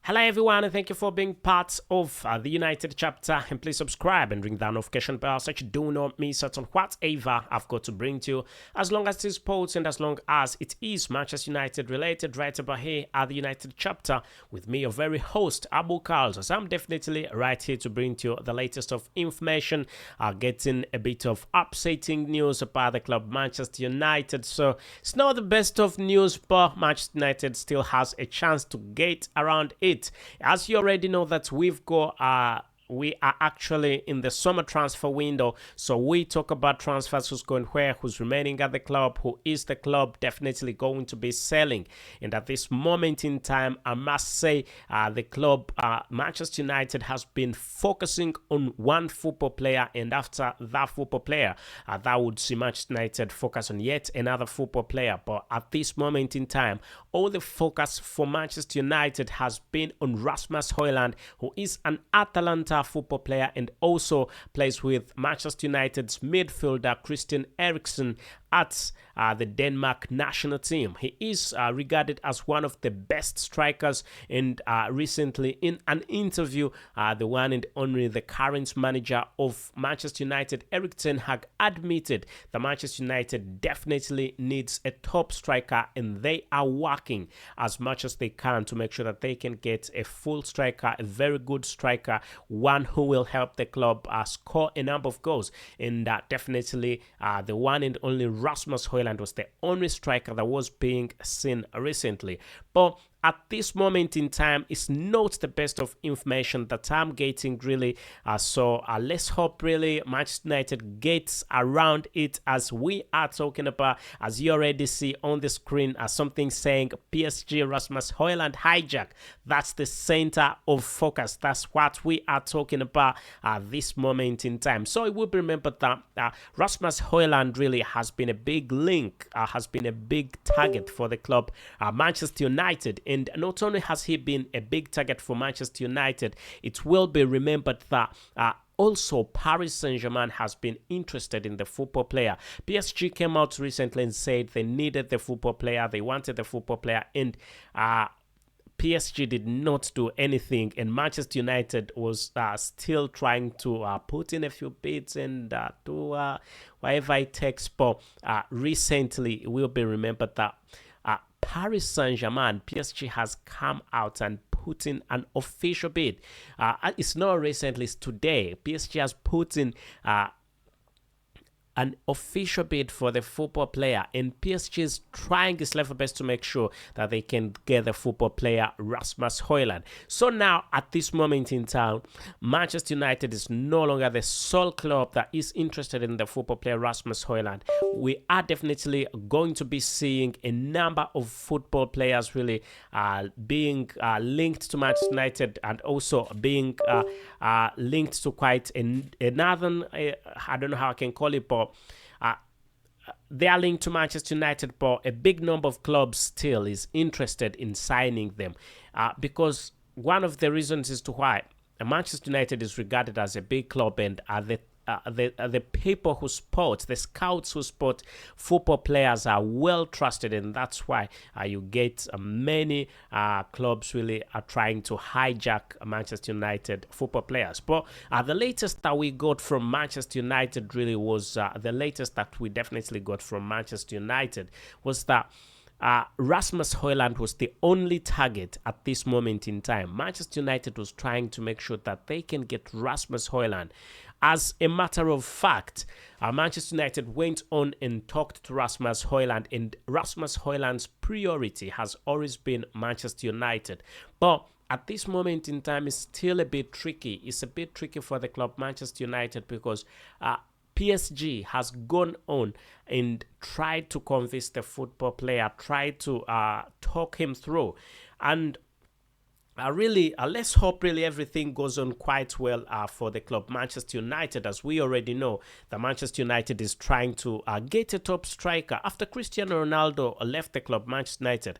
Hello everyone, and thank you for being part of the United chapter, and please subscribe and ring that notification bell so you do not miss out on whatever I've got to bring to you, as long as it is sports and as long as it is Manchester United related, right about here at the United chapter with me, your very host Abu KALS. So I'm definitely right here to bring to you the latest of information, getting a bit of upsetting news about the club Manchester United. So it's not the best of news, but Manchester United still has a chance to get around it. As you already know that we are actually in the summer transfer window, so we talk about transfers, who's going where, who's remaining at the club, who is the club definitely going to be selling. And at this moment in time, I must say the club Manchester United has been focusing on one football player, and after that football player, that would see Manchester United focus on yet another football player. But at this moment in time, all the focus for Manchester United has been on Rasmus HOJLUND, who is an Atalanta football player and also plays with Manchester United's midfielder Christian Eriksen at the Denmark national team. He is regarded as one of the best strikers, and recently in an interview, the one and only the current manager of Manchester United, Erik ten Hag, admitted that Manchester United definitely needs a top striker, and they are working as much as they can to make sure that they can get a full striker, a very good striker, one who will help the club score a number of goals. And definitely the one and only Rasmus HOJLUND was the only striker that was being seen recently. But at this moment in time, it's not the best of information that I'm getting, really. So let's hope, really, Manchester United gets around it, as we are talking about, as you already see on the screen, something saying PSG Rasmus HOJLUND hijack. That's the center of focus. That's what we are talking about at this moment in time. So it will be remembered that Rasmus HOJLUND really has been a big link, has been a big target for the club Manchester United. And not only has he been a big target for Manchester United, it will be remembered that also Paris Saint-Germain has been interested in the football player. PSG came out recently and said they needed the football player, they wanted the football player, and PSG did not do anything, and Manchester United was still trying to put in a few bids and do whatever it takes. But recently, it will be remembered that Paris Saint-Germain, PSG, has come out and put in an official bid. It's not recently, it's today. PSG has put in an official bid for the football player, and PSG is trying its level best to make sure that they can get the football player Rasmus HOJLUND. So now, at this moment in time, Manchester United is no longer the sole club that is interested in the football player Rasmus HOJLUND. We are definitely going to be seeing a number of football players really being linked to Manchester United, and also being linked to quite another, I don't know how I can call it, but they are linked to Manchester United, but a big number of clubs still is interested in signing them, because one of the reasons as to why Manchester United is regarded as a big club, and the people who spot, the scouts who spot football players are well trusted, and that's why you get many clubs really are trying to hijack Manchester United football players. But the latest that we got from Manchester United really was the latest that we definitely got from Manchester United was that Rasmus HOJLUND was the only target at this moment in time. Manchester United was trying to make sure that they can get Rasmus HOJLUND. As a matter of fact, Manchester United went on and talked to Rasmus HOJLUND, and Rasmus HOJLUND's priority has always been Manchester United. But at this moment in time, it's still a bit tricky. It's a bit tricky for the club Manchester United, because PSG has gone on and tried to convince the football player, tried to talk him through. And really, let's hope really everything goes on quite well for the club Manchester United, as we already know that Manchester United is trying to get a top striker. After Cristiano Ronaldo left the club Manchester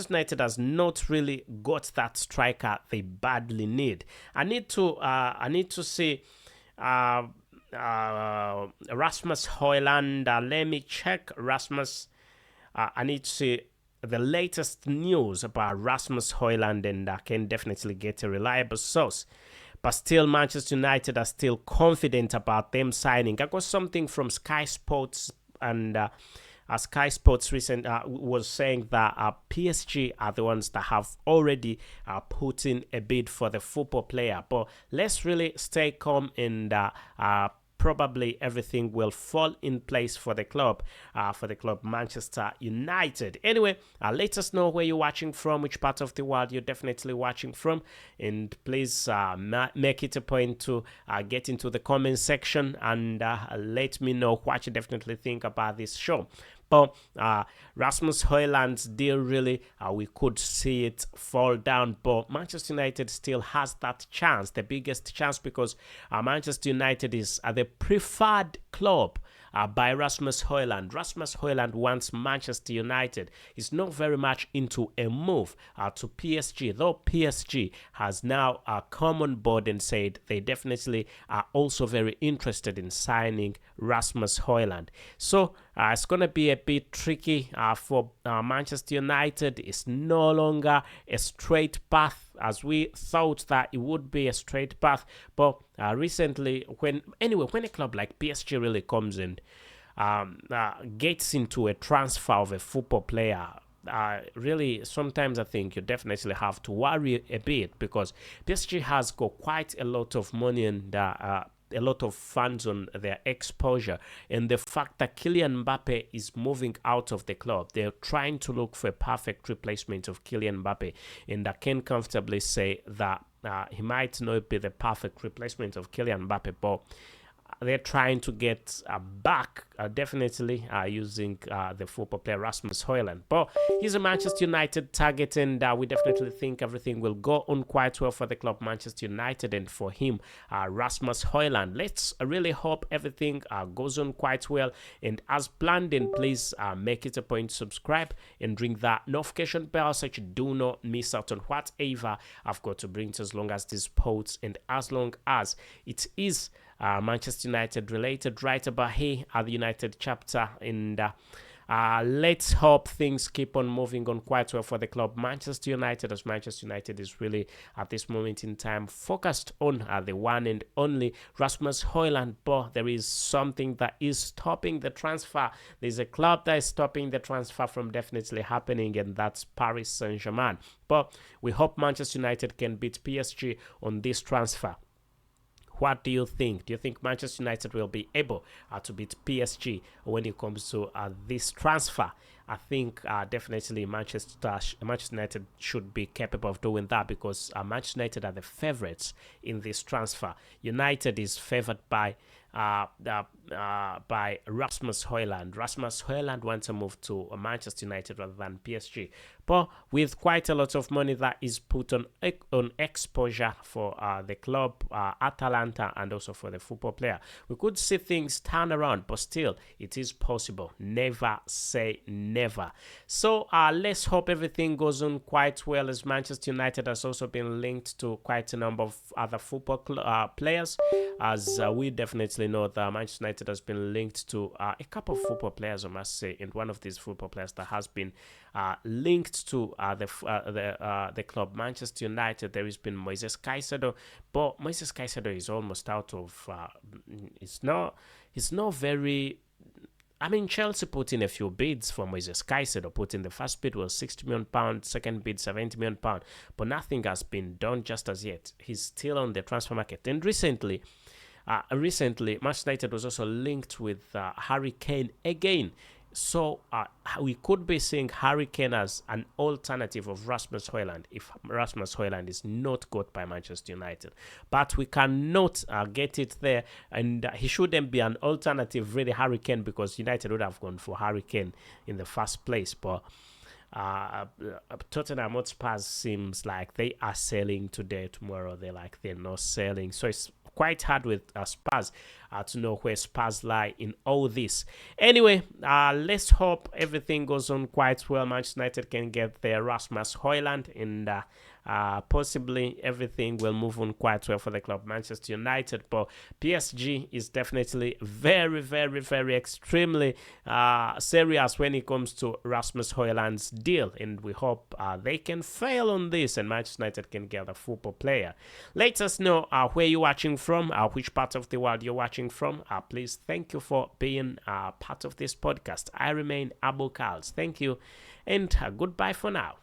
United has not really got that striker they badly need. I need to see Rasmus HOJLUND. Let me check Rasmus. I need to see the latest news about Rasmus HOJLUND, and can definitely get a reliable source. But still, Manchester United are still confident about them signing. I got something from Sky Sports, and Sky Sports recent was saying that PSG are the ones that have already put in a bid for the football player. But let's really stay calm, and probably everything will fall in place for the club Manchester United. Anyway, let us know where you're watching from, which part of the world you're definitely watching from, and please make it a point to get into the comment section and let me know what you definitely think about this show. But Rasmus HOJLUND's deal, really, we could see it fall down. But Manchester United still has that chance, the biggest chance, because Manchester United is the preferred club by Rasmus HOJLUND. Rasmus HOJLUND wants Manchester United. He's not very much into a move to PSG, though PSG has now come on board and said they definitely are also very interested in signing Rasmus HOJLUND. So it's going to be a bit tricky for Manchester United. It's no longer a straight path as we thought that it would be a straight path. But recently, when a club like PSG really comes in, gets into a transfer of a football player, really, sometimes I think you definitely have to worry a bit, because PSG has got quite a lot of money and a lot of funds on their exposure, and the fact that Kylian Mbappe is moving out of the club, they're trying to look for a perfect replacement of Kylian Mbappe, and I can comfortably say that he might not be the perfect replacement of Kylian Mbappe, but they're trying to get back, definitely using the football player Rasmus HOJLUND. But he's a Manchester United target, and we definitely think everything will go on quite well for the club Manchester United, and for him, Rasmus HOJLUND. Let's really hope everything goes on quite well, and as planned, and please make it a point to subscribe and ring that notification bell so you do not miss out on whatever I've got to bring to, as long as this posts and as long as it is Manchester United related right about here at the United chapter. And let's hope things keep on moving on quite well for the club Manchester United, as Manchester United is really at this moment in time focused on the one and only Rasmus HOJLUND. But there is something that is stopping the transfer. There's a club that is stopping the transfer from definitely happening, and that's Paris Saint-Germain. But we hope Manchester United can beat PSG on this transfer. What do you think? Do you think Manchester United will be able to beat PSG when it comes to this transfer? I think definitely Manchester United should be capable of doing that, because Manchester United are the favorites in this transfer. United is favored by Rasmus HOJLUND. Rasmus HOJLUND wants to move to Manchester United rather than PSG, but with quite a lot of money that is put on exposure for the club Atalanta, and also for the football player, we could see things turn around. But still, it is possible. Never say never. So let's hope everything goes on quite well, as Manchester United has also been linked to quite a number of other football players, as we definitely know that Manchester United has been linked to a couple of football players, I must say, and one of these football players that has been linked to the club Manchester United, there has been Moises Caicedo. But Moises Caicedo is almost out of it's not very. I mean, Chelsea put in a few bids for Moises Caicedo. Put in the first bid was £60 million, second bid £70 million, but nothing has been done just as yet. He's still on the transfer market. And recently, Manchester United was also linked with Harry Kane again. So we could be seeing Harry Kane as an alternative of Rasmus HOJLUND if Rasmus HOJLUND is not got by Manchester United. But we cannot get it there, and he shouldn't be an alternative, really, Harry Kane, because United would have gone for Harry Kane in the first place. But Tottenham Hotspur seems like they are selling today, tomorrow they're not selling. So it's quite hard with Spurs to know where Spurs lie in all this. Anyway, let's hope everything goes on quite well. Manchester United can get their Rasmus HOJLUND, and possibly everything will move on quite well for the club Manchester United. But PSG is definitely very, very, very extremely serious when it comes to Rasmus HOJLUND's deal, and we hope they can fail on this and Manchester United can get a football player. Let us know where you're watching from, which part of the world you're watching from. Please, thank you for being part of this podcast. I remain Abu KALS. Thank you, and goodbye for now.